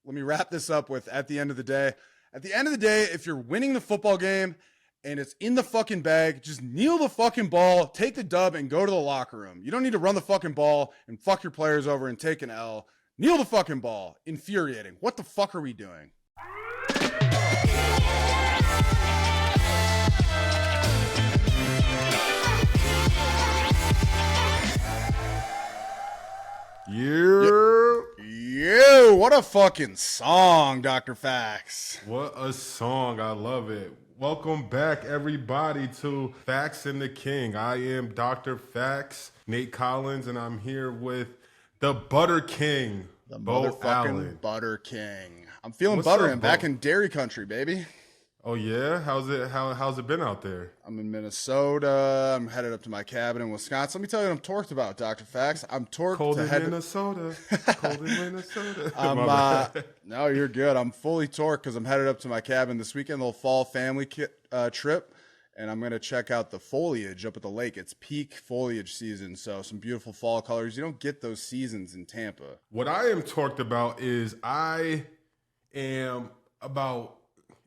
let me wrap this up with at the end of the day. At the end of the day, if you're winning the football game and it's in the fucking bag, just kneel the fucking ball, take the dub, and go to the locker room. You don't need to run the fucking ball and fuck your players over and take an L. Kneel the fucking ball. Infuriating. What the fuck are we doing? Yeah, what a fucking song, Dr. Facts. What a song. I love it. Welcome back, everybody, to Facts and the King. I am Dr. Facts, Nate Collins, and I'm here with the Butter King, The Beau motherfucking Allen. Butter King. I'm feeling What's butter up, and Beau? back in dairy country, baby. Oh, yeah? How's it been out there? I'm in Minnesota. I'm headed up to my cabin in Wisconsin. Let me tell you what I'm torqued about, Dr. Facts. I'm torqued Cold to in head Minnesota. Cold in Minnesota. No, you're good. I'm fully torqued because I'm headed up to my cabin this weekend, little fall family trip, and I'm going to check out the foliage up at the lake. It's peak foliage season, so some beautiful fall colors. You don't get those seasons in Tampa. What I am torqued about is I am about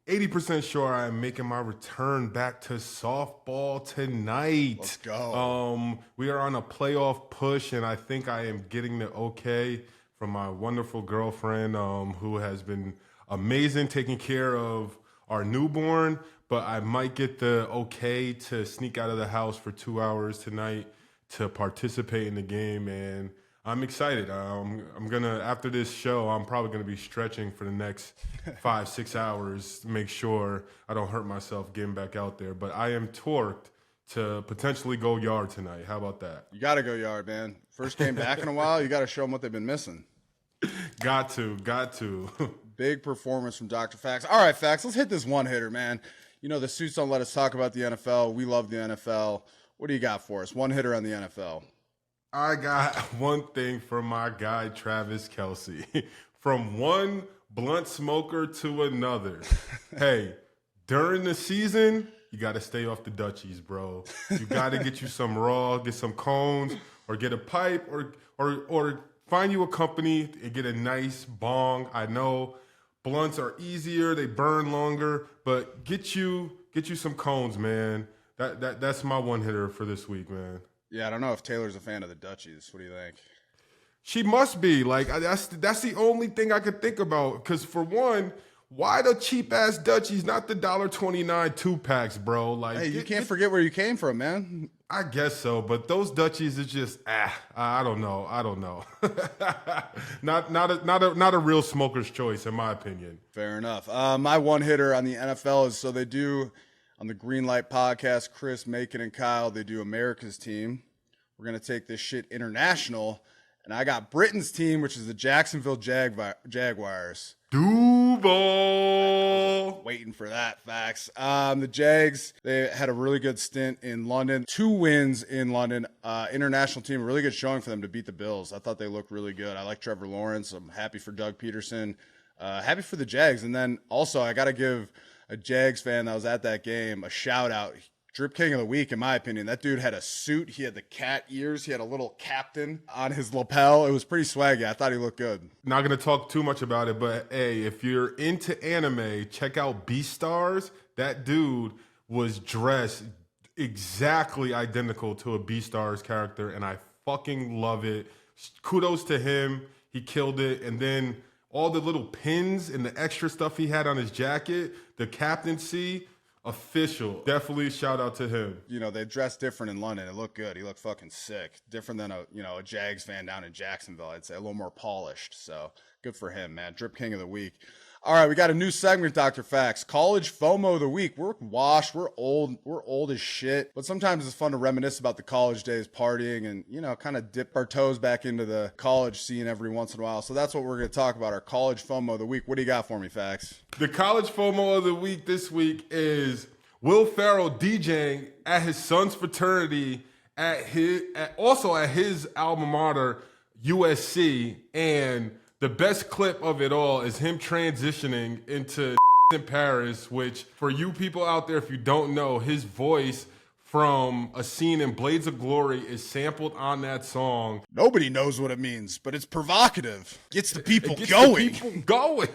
80% sure I am making my return back to softball tonight. Let's go. We are on a playoff push, and I think I am getting the okay from my wonderful girlfriend, who has been amazing taking care of our newborn. But I might get the okay to sneak out of the house for 2 hours tonight to participate in the game, and I'm excited. I'm gonna, after this show, I'm probably gonna be stretching for the next 5-6 hours to make sure I don't hurt myself getting back out there. But I am torqued to potentially go yard tonight. How about that? You got to go yard, man. First game back in a while. You got to show them what they've been missing. Got to. Big performance from Dr. Facts. All right, Facts, let's hit this one hitter, man. You know, the suits don't let us talk about the NFL. We love the NFL. What do you got for us? One hitter on the NFL. I got one thing for my guy, Travis Kelce. From one blunt smoker to another. Hey, during the season, you got to stay off the Dutchies, bro. You got to get you some raw, get some cones, or get a pipe, or find you a company and get a nice bong. I know blunts are easier, they burn longer, but get you some cones, man. That's my one hitter for this week, man. Yeah, I don't know if Taylor's a fan of the Dutchies. What do you think? She must be. Like, that's the only thing I could think about. Because for one, why the cheap ass Dutchies, not the $1.29 2-packs, bro? Like, hey, you can't forget where you came from, man. I guess so, but those Dutchies is just I don't know. not a real smoker's choice, in my opinion. Fair enough. My one hitter on the NFL is, so they do on the Greenlight podcast, Chris, Macon, and Kyle, they do America's team. We're going to take this shit international. And I got Britain's team, which is the Jacksonville Jaguars. Duval. Waiting for that, Facts. The Jags, they had a really good stint in London. 2 wins in London. International team, really good showing for them to beat the Bills. I thought they looked really good. I like Trevor Lawrence. I'm happy for Doug Peterson. Happy for the Jags. And then also, I got to give a Jags fan that was at that game a shout out. Drip King of the Week, in my opinion. That dude had a suit. He had the cat ears. He had a little captain on his lapel. It was pretty swaggy. I thought he looked good. Not going to talk too much about it, but hey, if you're into anime, check out Beastars. That dude was dressed exactly identical to a Beastars character, and I fucking love it. Kudos to him. He killed it. And then all the little pins and the extra stuff he had on his jacket, the captaincy, official. Definitely shout out to him. You know, they dressed different in London. It looked good. He looked fucking sick. Different than a Jags fan down in Jacksonville, I'd say. A little more polished. So good for him, man. Drip King of the Week. All right, we got a new segment, Dr. Facts. College FOMO of the week. We're washed. We're old as shit. But sometimes it's fun to reminisce about the college days, partying, and, kind of dip our toes back into the college scene every once in a while. So that's what we're going to talk about, our college FOMO of the week. What do you got for me, Facts? The college FOMO of the week this week is Will Ferrell DJing at his son's fraternity, also at his alma mater, USC, and the best clip of it all is him transitioning into in Paris, which for you people out there, if you don't know, his voice from a scene in Blades of Glory is sampled on that song. Nobody knows what it means, but it's provocative. Gets the people Gets going. the people going.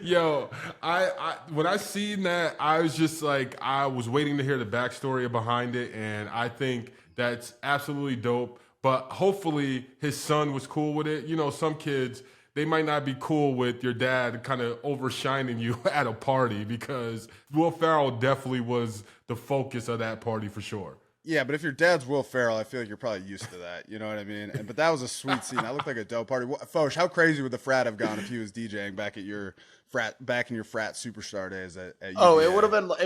Yo, I when I seen that, I was just like, I was waiting to hear the backstory behind it, and I think that's absolutely dope. But hopefully his son was cool with it. You know, some kids, they might not be cool with your dad kind of overshining you at a party, because Will Ferrell definitely was the focus of that party for sure. Yeah, but if your dad's Will Ferrell, I feel like you're probably used to that. You know what I mean? But that was a sweet scene. That looked like a dope party. Foch, how crazy would the frat have gone if he was DJing back in your frat superstar days at Oh, UVA? it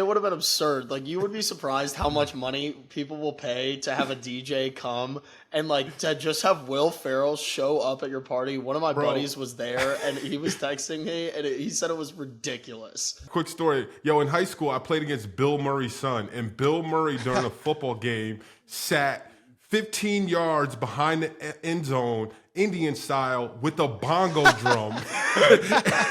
would have been absurd. Like, you would be surprised how much money people will pay to have a DJ come and like to just have Will Ferrell show up at your party. One of my buddies was there and he was texting me and he said it was ridiculous. Quick story. Yo, in high school, I played against Bill Murray's son, and Bill Murray during a football game sat 15 yards behind the end zone, Indian style, with a bongo drum.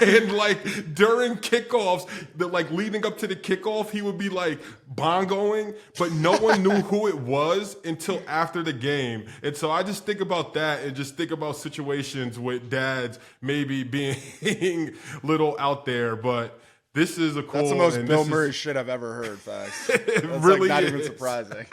And like during kickoffs, like leading up to the kickoff, he would be like bongoing, but no one knew who it was until after the game. And so I just think about that and just think about situations with dads maybe being little out there, but this is a cool. That's the most Bill Murray shit I've ever heard, facts. That's really like not is. even surprising.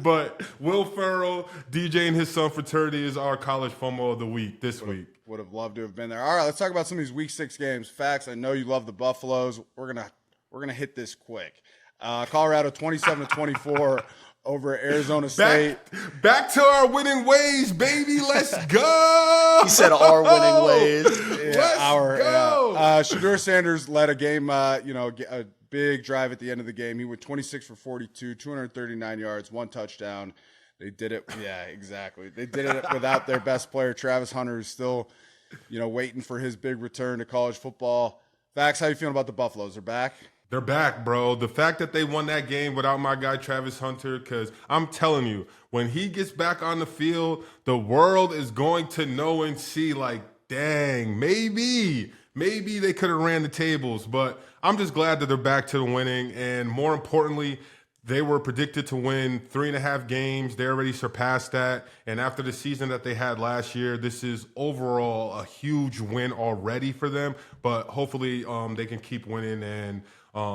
But Will Ferrell, DJing his son fraternity, is our college FOMO of the week this week. Would have loved to have been there. All right, let's talk about some of these Week 6 games. Facts. I know you love the Buffaloes. We're gonna hit this quick. Colorado 27-24 over Arizona State. Back to our winning ways, baby. Let's go. He said our winning ways. Let's go. Shedeur Sanders led a game. A big drive at the end of the game. He went 26 for 42, 239 yards, 1 touchdown. They did it. Yeah, exactly. They did it without their best player, Travis Hunter, who's still, waiting for his big return to college football. Facts, how you feeling about the Buffaloes? They're back? They're back, bro. The fact that they won that game without my guy Travis Hunter, because I'm telling you, when he gets back on the field, the world is going to know and see, like, dang, maybe they could have ran the tables. But I'm just glad that they're back to the winning. And more importantly, they were predicted to win 3.5 games. They already surpassed that. And after the season that they had last year, this is overall a huge win already for them. But hopefully they can keep winning and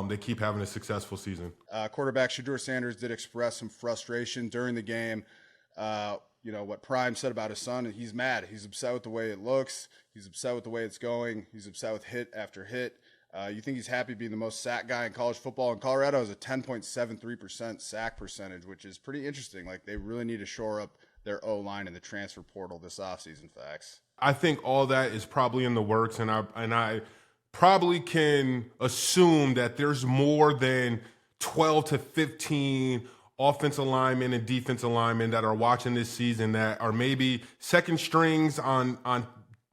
they keep having a successful season. Quarterback Shedeur Sanders did express some frustration during the game. What Prime said about his son, and he's mad. He's upset with the way it looks. He's upset with the way it's going. He's upset with hit after hit. You think he's happy being the most sack guy in college football? And Colorado has a 10.73% sack percentage, which is pretty interesting. Like, they really need to shore up their O-line in the transfer portal this offseason. Facts. I think all that is probably in the works, and I probably can assume that there's more than 12 to 15 offensive linemen and defensive linemen that are watching this season that are maybe second strings on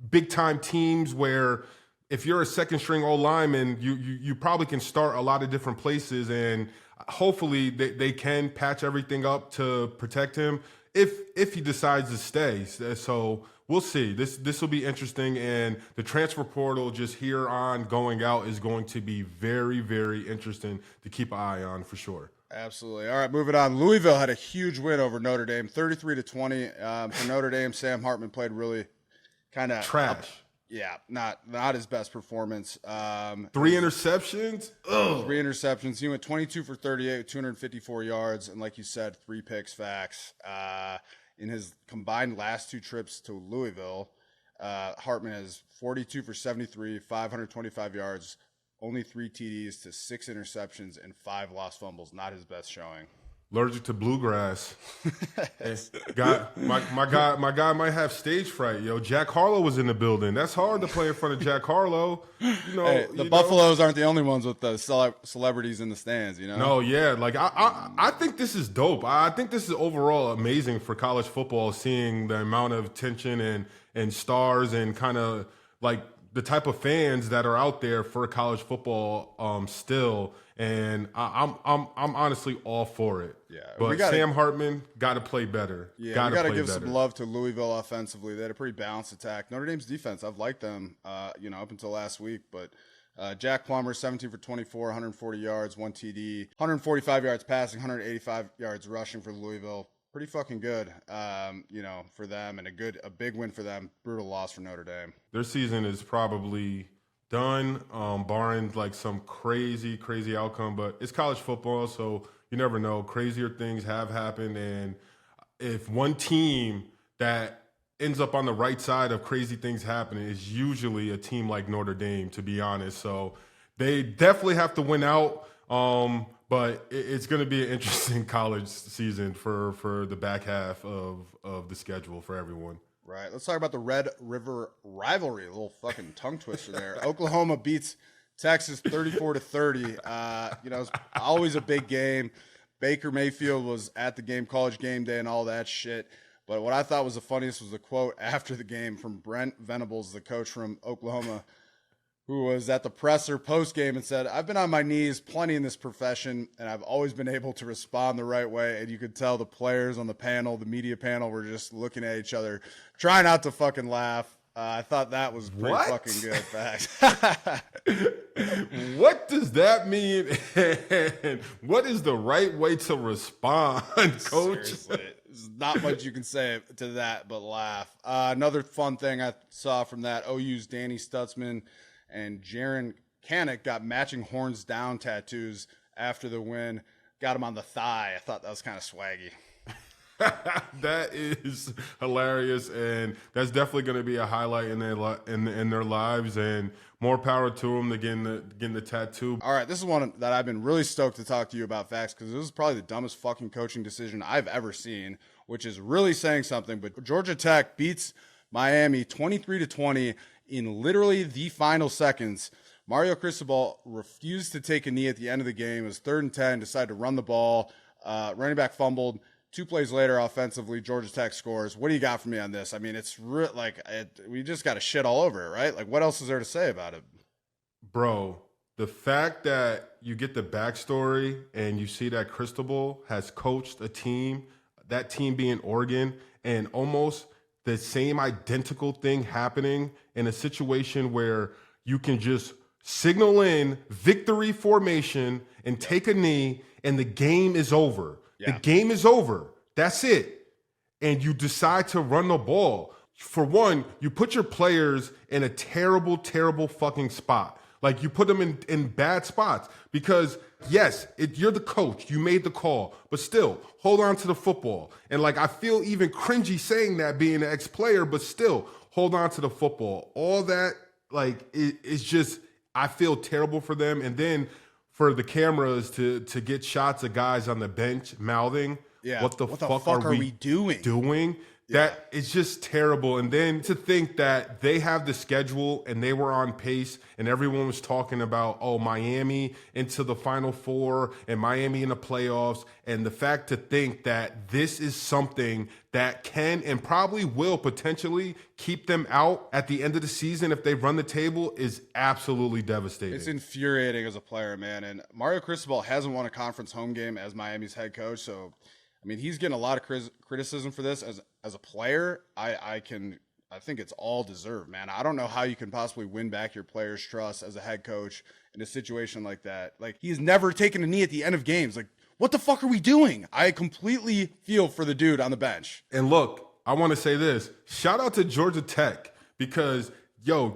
big time teams, where if you're a second string old lineman, you probably can start a lot of different places, and hopefully they can patch everything up to protect him if he decides to stay. So we'll see. This will be interesting, and the transfer portal just here on going out is going to be very, very interesting to keep an eye on for sure. Absolutely. All right, moving on. Louisville had a huge win over Notre Dame, 33-20. For Notre Dame, Sam Hartman played really kind of trash. Yeah, not his best performance. 3 interceptions? Ugh. 3 interceptions. He went 22 for 38 with 254 yards, and like you said, 3 picks. Facts. In his combined last 2 trips to Louisville, Hartman has 42 for 73, 525 yards, only 3 TDs to 6 interceptions and 5 lost fumbles. Not his best showing. Allergic to bluegrass. My guy might have stage fright. Yo, Jack Harlow was in the building. That's hard to play in front of Jack Harlow. The Buffaloes aren't the only ones with the celebrities in the stands. No, yeah. Like I think this is dope. I think this is overall amazing for college football, seeing the amount of attention and stars and kind of like the type of fans that are out there for college football still. And I'm honestly all for it. Yeah, but Sam Hartman got to play better. Yeah, we got to give some love to Louisville offensively. They had a pretty balanced attack. Notre Dame's defense, I've liked them, up until last week, but Jack Plummer, 17 for 24, 140 yards, 1 TD, 145 yards passing, 185 yards rushing for Louisville. Pretty fucking good, for them, and a big win for them. Brutal loss for Notre Dame. Their season is probably done, barring like some crazy outcome. But it's college football, so you never know. Crazier things have happened, and if one team that ends up on the right side of crazy things happening is usually a team like Notre Dame, to be honest. So they definitely have to win out. But it's going to be an interesting college season for the back half of the schedule for everyone. Right. Let's talk about the Red River rivalry. A little fucking tongue twister there. Oklahoma beats Texas 34-30. It's always a big game. Baker Mayfield was at the game, College Game Day and all that shit. But what I thought was the funniest was the quote after the game from Brent Venables, the coach from Oklahoma, who was at the presser post-game and said, "I've been on my knees plenty in this profession, and I've always been able to respond the right way." And you could tell the players on the panel, the media panel, were just looking at each other, trying not to fucking laugh. I thought that was pretty fucking good. Facts. What does that mean? And what is the right way to respond, Coach? Seriously. There's not much you can say to that but laugh. Another fun thing I saw from that, OU's Danny Stutzman and Jaron Kanik got matching horns down tattoos after the win. Got him on the thigh. I thought that was kind of swaggy. That is hilarious, and that's definitely going to be a highlight in their lives. And more power to them to getting the tattoo. All right, this is one that I've been really stoked to talk to you about, Facts, because this is probably the dumbest fucking coaching decision I've ever seen, which is really saying something. But Georgia Tech beats Miami 23-20 in literally the final seconds. Mario Cristobal refused to take a knee at the end of the game. It was 3rd and 10, decided to run the ball. Running back fumbled. 2 plays later, offensively, Georgia Tech scores. What do you got for me on this? I mean, it's we just got to shit all over it, right? Like, what else is there to say about it? Bro, the fact that you get the backstory and you see that Cristobal has coached a team, that team being Oregon, and almost the same identical thing happening in a situation where you can just signal in victory formation and take a knee and the game is over. Yeah. The game is over. That's it. And you decide to run the ball. For one, you put your players in a terrible fucking spot. Like, you put them in bad spots because, yes, you're the coach. You made the call. But still, hold on to the football. And, like, I feel even cringy saying that being an ex-player, but still, hold on to the football. All that, like, it's just, I feel terrible for them. And then for the cameras to get shots of guys on the bench mouthing, what the fuck are we doing? That is just terrible. And then to think that they have the schedule and they were on pace and everyone was talking about, Miami into the Final Four and Miami in the playoffs. And the fact to think that this is something that can and probably will potentially keep them out at the end of the season if they run the table is absolutely devastating. It's infuriating as a player, man. And Mario Cristobal hasn't won a conference home game as Miami's head coach. So, I mean, he's getting a lot of criticism for this as a player. I think it's all deserved, man. I don't know how you can possibly win back your players' trust as a head coach in a situation like that. Like, he's never taken a knee at the end of games. Like, what the fuck are we doing? I completely feel for the dude on the bench. And look, I want to say this. Shout out to Georgia Tech because,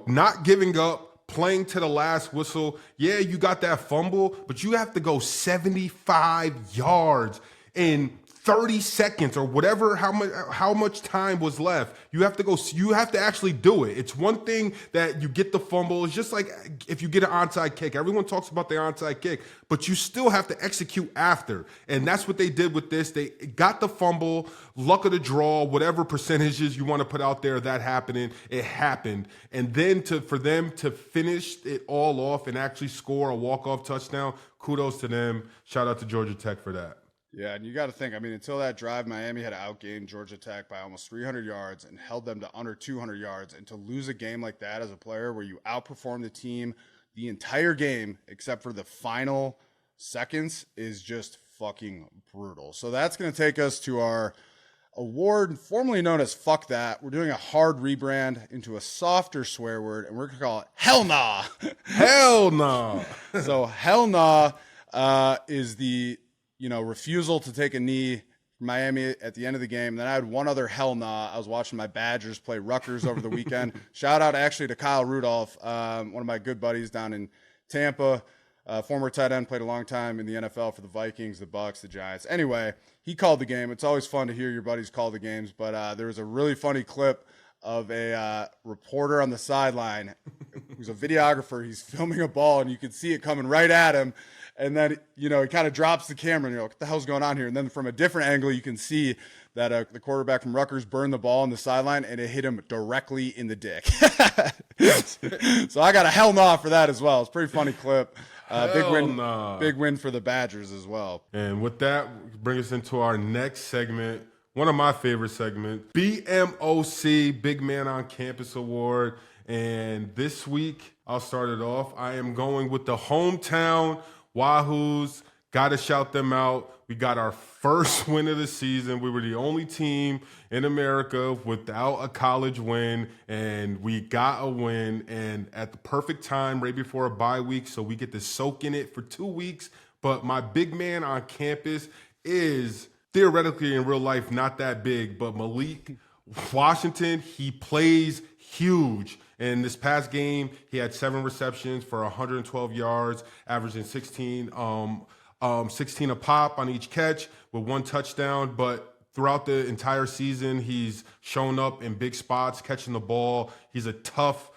not giving up, playing to the last whistle. Yeah, you got that fumble, but you have to go 75 yards in 30 seconds or whatever, how much time was left. You have to actually do it. It's one thing that you get the fumble. It's just like if you get an onside kick. Everyone talks about the onside kick, but you still have to execute after. And that's what they did with this. They got the fumble, luck of the draw, whatever percentages you want to put out there, that happening, it happened. And then for them to finish it all off and actually score a walk-off touchdown, kudos to them. Shout out to Georgia Tech for that. Yeah, and you got to think, I mean, until that drive, Miami had outgained Georgia Tech by almost 300 yards and held them to under 200 yards. And to lose a game like that as a player where you outperform the team the entire game except for the final seconds is just fucking brutal. So that's going to take us to our award formerly known as Fuck That. We're doing a hard rebrand into a softer swear word, and we're going to call it Hell Nah. Hell nah. So Hell Nah is the, refusal to take a knee for Miami at the end of the game. And then I had one other Hell Nah. I was watching my Badgers play Rutgers over the weekend. Shout out actually to Kyle Rudolph, one of my good buddies down in Tampa. Former tight end, played a long time in the NFL for the Vikings, the Bucks, the Giants. Anyway, he called the game. It's always fun to hear your buddies call the games, but there was a really funny clip of a reporter on the sideline who's a videographer. He's filming a ball, and you can see it coming right at him. And then, he kind of drops the camera, and you're like, what the hell's going on here? And then from a different angle, you can see that the quarterback from Rutgers burned the ball on the sideline, and it hit him directly in the dick. So I got a hell nah for that as well. It's a pretty funny clip. Big win for the Badgers as well. And with that, bring us into our next segment, one of my favorite segments, BMOC, Big Man on Campus Award. And this week, I'll start it off. I am going with the hometown Wahoos. Got to shout them out. We got our first win of the season. We were the only team in America without a college win, and we got a win, and at the perfect time, right before a bye week, so we get to soak in it for 2 weeks. But my big man on campus is theoretically in real life not that big, but Malik Washington, he plays huge. And this past game, he had 7 receptions for 112 yards, averaging 16 a pop on each catch with 1 touchdown. But throughout the entire season, he's shown up in big spots, catching the ball. He's a tough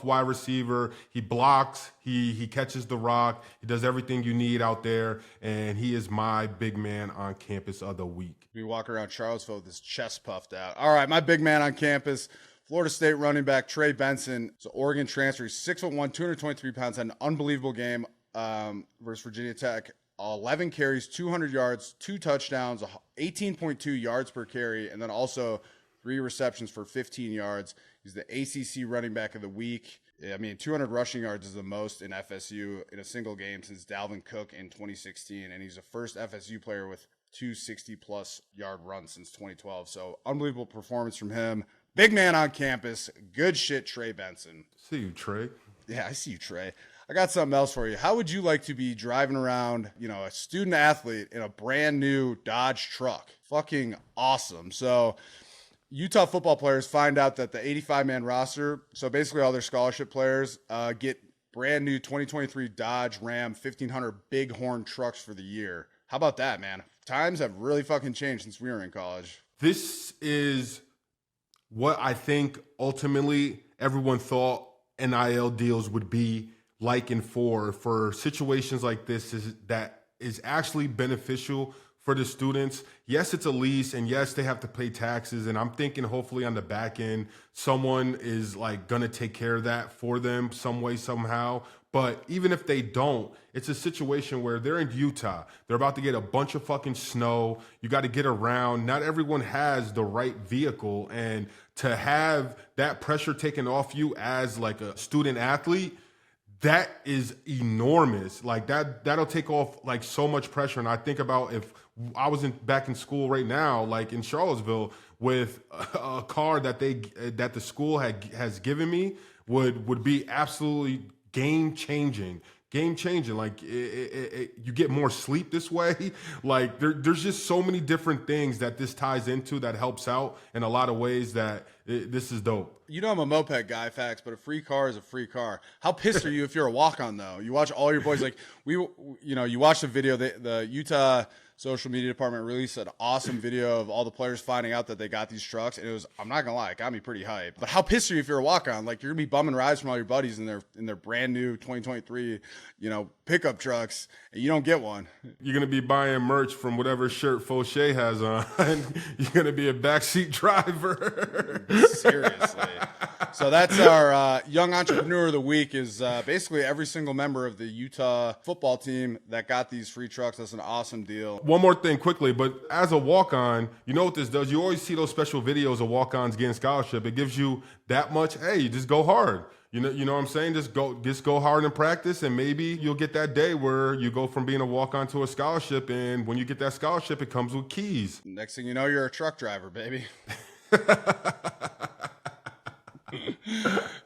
wide receiver. He blocks, he catches the rock. He does everything you need out there. And he is my big man on campus of the week. We walk around Charlottesville with his chest puffed out. All right, my big man on campus, Florida State running back Trey Benson. It's an Oregon transfer. He's 6'1", 223 pounds. Had an unbelievable game versus Virginia Tech. 11 carries, 200 yards, 2 touchdowns, 18.2 yards per carry, and then also 3 receptions for 15 yards. He's the ACC running back of the week. I mean, 200 rushing yards is the most in FSU in a single game since Dalvin Cook in 2016, and he's the first FSU player with 260-plus yard runs since 2012. So unbelievable performance from him. Big man on campus. Good shit, Trey Benson. See you, Trey. Yeah, I see you, Trey. I got something else for you. How would you like to be driving around, a student athlete in a brand new Dodge truck? Fucking awesome. So Utah football players find out that the 85-man roster, so basically all their scholarship players, get brand new 2023 Dodge Ram 1500 Bighorn trucks for the year. How about that, man? Times have really fucking changed since we were in college. This is what I think ultimately everyone thought NIL deals would be like and for situations like this that is actually beneficial for the students. Yes, it's a lease, and yes, they have to pay taxes. And I'm thinking hopefully on the back end, someone is like gonna take care of that for them some way, somehow. But even if they don't, it's a situation where they're in Utah. They're about to get a bunch of fucking snow. You got to get around. Not everyone has the right vehicle. And to have that pressure taken off you as like a student athlete, that is enormous. Like that'll take off like so much pressure. And I think about if I was back in school right now, like in Charlottesville, with a car that the school has given me would be absolutely game changing. Like you get more sleep this way. Like there's just so many different things that this ties into that helps out in a lot of ways that this is dope. I'm a moped guy, facts, but a free car is a free car. How pissed are you if you're a walk-on though? You watch all your boys, like you watch the video, the Utah social media department released an awesome video of all the players finding out that they got these trucks. And it was, I'm not gonna lie, it got me pretty hyped. But how pissed are you if you're a walk-on? Like you're gonna be bumming rides from all your buddies in their brand new 2023, pickup trucks, and you don't get one. You're gonna be buying merch from whatever shirt Fauché has on. You're gonna be a backseat driver. Seriously. So that's our young entrepreneur of the week is basically every single member of the Utah football team that got these free trucks. That's an awesome deal. One more thing quickly, but as a walk-on, you know what this does? You always see those special videos of walk-ons getting scholarship. It gives you that much, hey, you just go hard. You know what I'm saying? Just go hard in practice, and maybe you'll get that day where you go from being a walk-on to a scholarship, and when you get that scholarship, it comes with keys. Next thing you know, you're a truck driver, baby.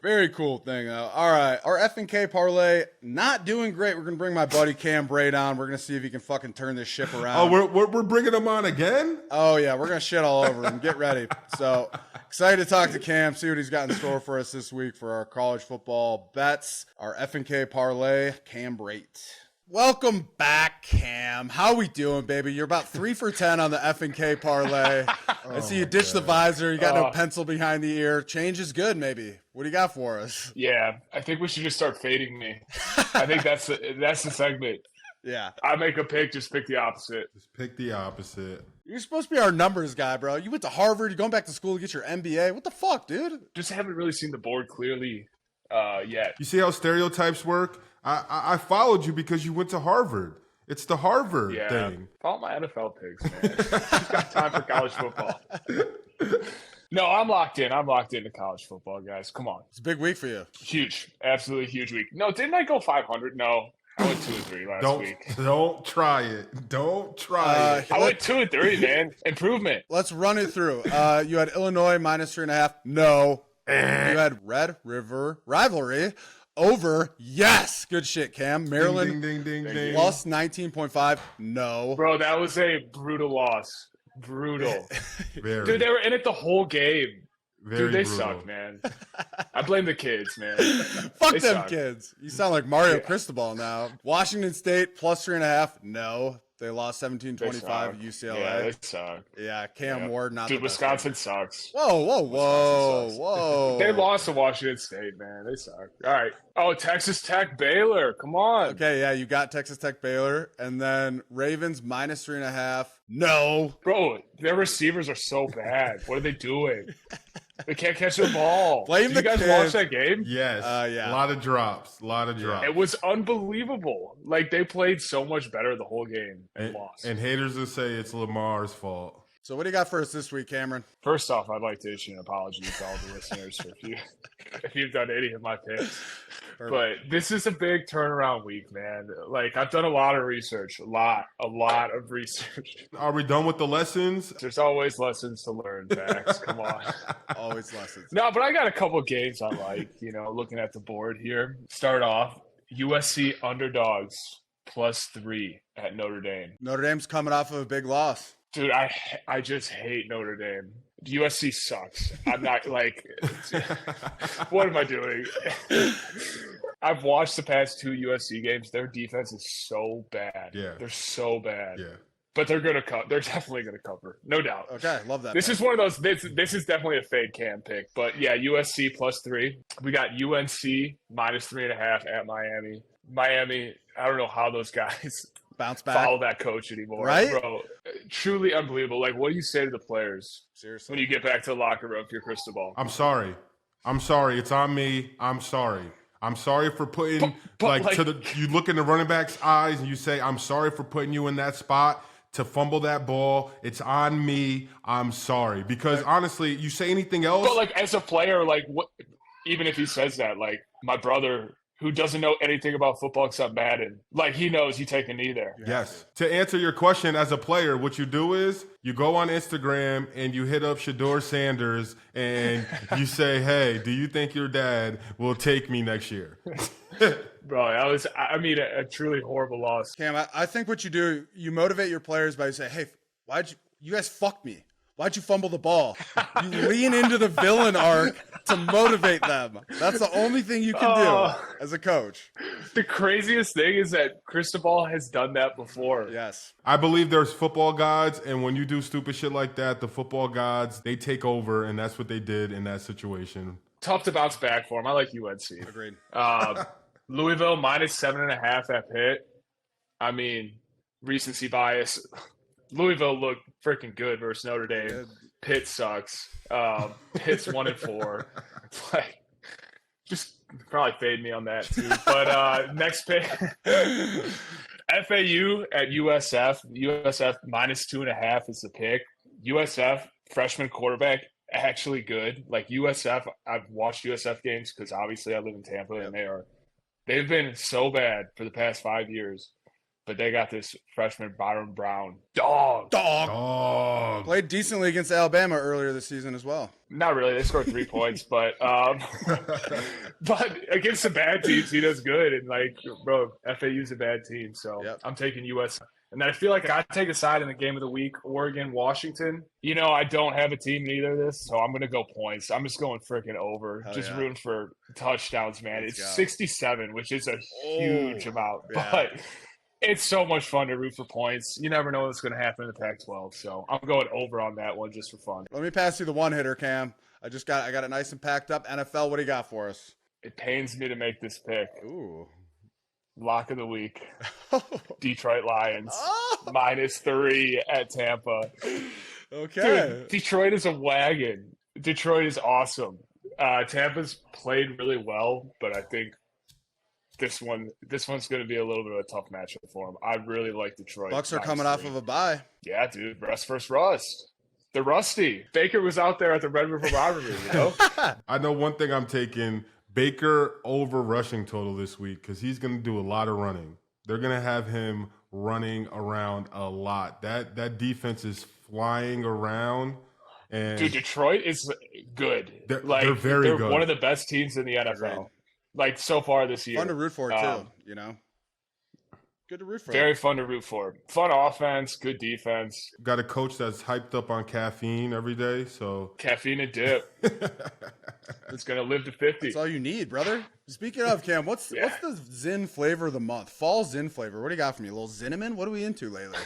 Very cool thing, though. All right, our FnK Parlay not doing great. We're going to bring my buddy Cam Brate on. We're going to see if he can fucking turn this ship around. Oh, we're bringing him on again? Oh, yeah, we're going to shit all over him. Get ready. So excited to talk to Cam, see what he's got in store for us this week for our college football bets, our FnK Parlay, Cam Brate. Welcome back, Cam. How we doing, baby? You're about 3 for 10 on the FnK Parlay. I see you ditched the visor. You got no pencil behind the ear. Change is good, maybe. What do you got for us? Yeah, I think we should just start fading me. I think that's the segment. Yeah. I make a pick, just pick the opposite. Just pick the opposite. You're supposed to be our numbers guy, bro. You went to Harvard. You're going back to school to get your MBA. What the fuck, dude? Just haven't really seen the board clearly yet. You see how stereotypes work? I followed you because you went to Harvard. It's the Harvard thing. Follow my NFL picks, man. Just got time for college football. No, I'm locked in. I'm locked into college football, guys. Come on. It's a big week for you. Huge. Absolutely huge week. No, didn't I go 500? No. I went 2-3 last week. Don't try it. Don't try it. I went 2-3, man. Improvement. Let's run it through. You had Illinois -3.5. No. You had Red River Rivalry over. Yes. Good shit, Cam. Maryland Ding, ding, ding, ding. plus 19.5. No. Bro, that was a brutal loss. Brutal. Very, Dude, they were in it the whole game. very Dude, they brutal. suck, man. I blame the kids, man. Fuck They them suck. kids. You sound like Mario Cristobal now. Washington State plus 3.5. No. They lost 17-25 They at suck. UCLA. Yeah, they suck. Yeah, Cam Yeah. Ward, not Dude, the best Wisconsin sucks. Whoa, whoa, whoa, Wisconsin sucks. whoa. They lost to Washington State, man. They suck. All right. Oh, Texas Tech, Baylor. Come on. Okay, yeah, you got Texas Tech Baylor. And then Ravens -3.5. No. Bro, their receivers are so bad. What are they doing? They can't catch the ball. Blame Did the you guys kids. watch that game? Yes. Yeah. A lot of drops. A lot of drops. It was unbelievable. Like, they played so much better the whole game and lost. And haters will say it's Lamar's fault. So what do you got for us this week, Cameron? First off, I'd like to issue an apology to all the listeners if you've done any of my picks. But this is a big turnaround week, man. Like, I've done a lot of research, a lot of research. Are we done with the lessons? There's always lessons to learn, Max. Come on. Always lessons. No, but I got a couple games I like, looking at the board here. Start off, USC underdogs +3 at Notre Dame. Notre Dame's coming off of a big loss. Dude, I just hate Notre Dame. USC sucks. I'm not like, what am I doing? I've watched the past 2 USC games. Their defense is so bad. Yeah. They're so bad. Yeah. But they're gonna they're definitely gonna cover, no doubt. Okay, love that. This is one of those. This is definitely a fade Cam pick. But yeah, USC +3. We got UNC -3.5 at Miami. Miami. I don't know how those guys Bounce back. follow that coach anymore, Right? bro. Truly unbelievable. Like, what do you say to the players Seriously. when you get back to the locker room for your Cristobal? I'm sorry. It's on me. I'm sorry. I'm sorry for putting you look in the running back's eyes and you say, I'm sorry for putting you in that spot to fumble that ball. It's on me. I'm sorry. Because honestly, you say anything else. But like, as a player, like, what? Even if he says that, like, my brother, who doesn't know anything about football except Madden, like, he knows you take a knee there. Yes. To answer your question, as a player, what you do is you go on Instagram and you hit up Shador Sanders and you say, hey, do you think your dad will take me next year? Bro, that was, I mean, a truly horrible loss. Cam, I think what you do, you motivate your players by saying, hey, you guys fucked me. Why'd you fumble the ball? You lean into the villain arc to motivate them. That's the only thing you can do as a coach. The craziest thing is that Cristobal has done that before. Yes. I believe there's football gods, and when you do stupid shit like that, the football gods, they take over, and that's what they did in that situation. Tough to bounce back for him. I like UNC. Agreed. Louisville -7.5 at Pitt. I mean, recency bias. Louisville looked freaking good versus Notre Dame. Good. Pitt sucks. Pitt's 1-4. Like, just probably fade me on that too. But next pick, FAU at USF. USF -2.5 is the pick. USF freshman quarterback actually good. Like USF, I've watched USF games because obviously I live in Tampa, and they've been so bad for the past 5 years. But they got this freshman Byron Brown. Dog. Played decently against Alabama earlier this season as well. Not really. They scored 3 points, but against the bad teams, he does good. And like, bro, FAU's a bad team, so I'm taking US. And then I feel like I take a side in the game of the week, Oregon, Washington. I don't have a team in either of this, so I'm gonna go points. I'm just going freaking over. Rooting for touchdowns, man. It's 67, which is a huge amount, but. It's so much fun to root for points. You never know what's going to happen in the Pac-12, so I'm going over on that one just for fun. Let me pass you the one hitter, Cam. I got it nice and packed up. NFL, what do you got for us? It pains me to make this pick. Ooh. Lock of the week. Detroit Lions. -3 at Tampa. Okay. Dude, Detroit is a wagon. Detroit is awesome. Tampa's played really well, but I think this one's going to be a little bit of a tough matchup for him. I really like Detroit. Bucks are coming off of a bye. Yeah, dude. Rust versus rust. They're rusty. Baker was out there at the Red River Rivalry, I know one thing I'm taking. Baker over rushing total this week because he's going to do a lot of running. They're going to have him running around a lot. That defense is flying around. And dude, Detroit is good. They're very good. They're one of the best teams in the NFL. Like so far this year. Fun to root for too, Good to root for. Very fun to root for. Fun offense, good defense. Got a coach that's hyped up on caffeine every day, so caffeine and dip. It's gonna live to 50. That's all you need, brother. Speaking of, Cam, what's the Zin flavor of the month? Fall Zin flavor. What do you got for me? A little cinnamon? What are we into lately?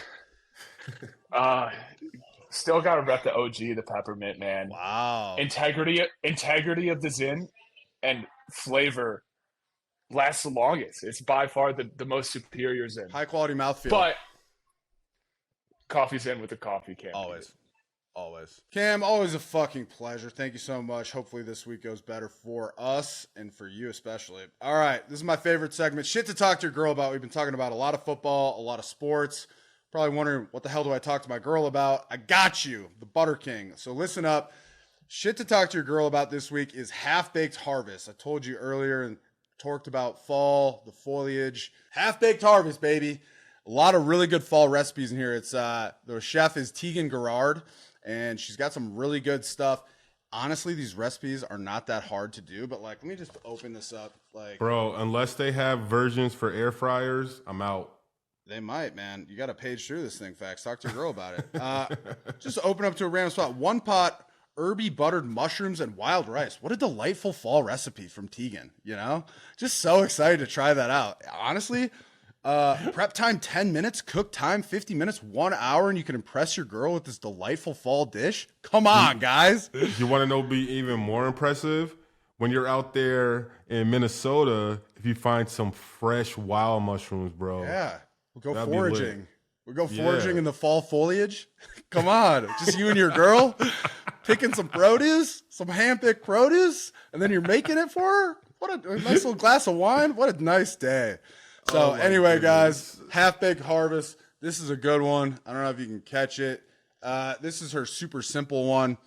Still gotta rep the OG, the peppermint, man. Wow. Integrity of the Zin and flavor lasts the longest. It's by far the most superior Zin. High quality mouthfeel. But coffee's in with the coffee, Cam. Always. Cam, always a fucking pleasure. Thank you so much. Hopefully this week goes better for us and for you especially. All right, this is my favorite segment. Shit to talk to your girl about. We've been talking about a lot of football, a lot of sports. Probably wondering, what the hell do I talk to my girl about? I got you, the Butter King. So listen up. Shit to talk to your girl about this week is Half-Baked Harvest. I told you earlier and talked about fall, the foliage. Half-Baked Harvest, baby. A lot of really good fall recipes in here. It's the chef is Tegan Gerard, and she's got some really good stuff. Honestly, these recipes are not that hard to do, but let me just open this up. Bro, unless they have versions for air fryers, I'm out. They might, man. You got to page through this thing, facts. Talk to your girl about it. Just open up to a random spot. 1 pot herby buttered mushrooms and wild rice. What a delightful fall recipe from Tegan, Just so excited to try that out. Honestly, prep time 10 minutes, cook time 50 minutes, 1 hour, and you can impress your girl with this delightful fall dish. Come on, guys. You want to know be even more impressive? When you're out there in Minnesota, if you find some fresh wild mushrooms, bro. Yeah. We'll go foraging. We'll go foraging in the fall foliage. Come on. Just you and your girl picking some produce, some hand-picked produce, and then you're making it for her? What a nice little glass of wine. What a nice day. So anyway, guys, Half-Baked Harvest. This is a good one. I don't know if you can catch it. This is her super simple one.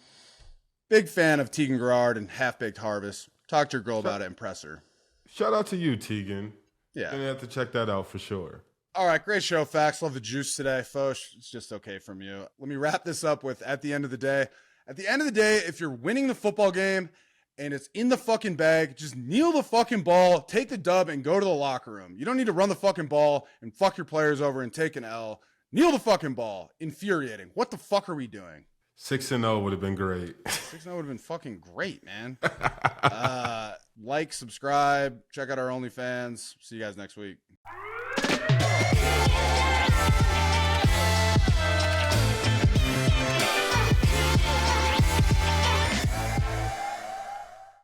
Big fan of Tegan Gerard and Half-Baked Harvest. Talk to your girl about it. Impress her. Shout out to you, Tegan. Yeah. Gonna have to check that out for sure. All right, great show, Facts. Love the juice today, Foch. It's just okay from you. Let me wrap this up with at the end of the day. At the end of the day, if you're winning the football game and it's in the fucking bag, just kneel the fucking ball, take the dub, and go to the locker room. You don't need to run the fucking ball and fuck your players over and take an L. Kneel the fucking ball. Infuriating. What the fuck are we doing? 6-0 would have been great. 6-0 would have been fucking great, man. Like, subscribe, check out our OnlyFans. See you guys next week.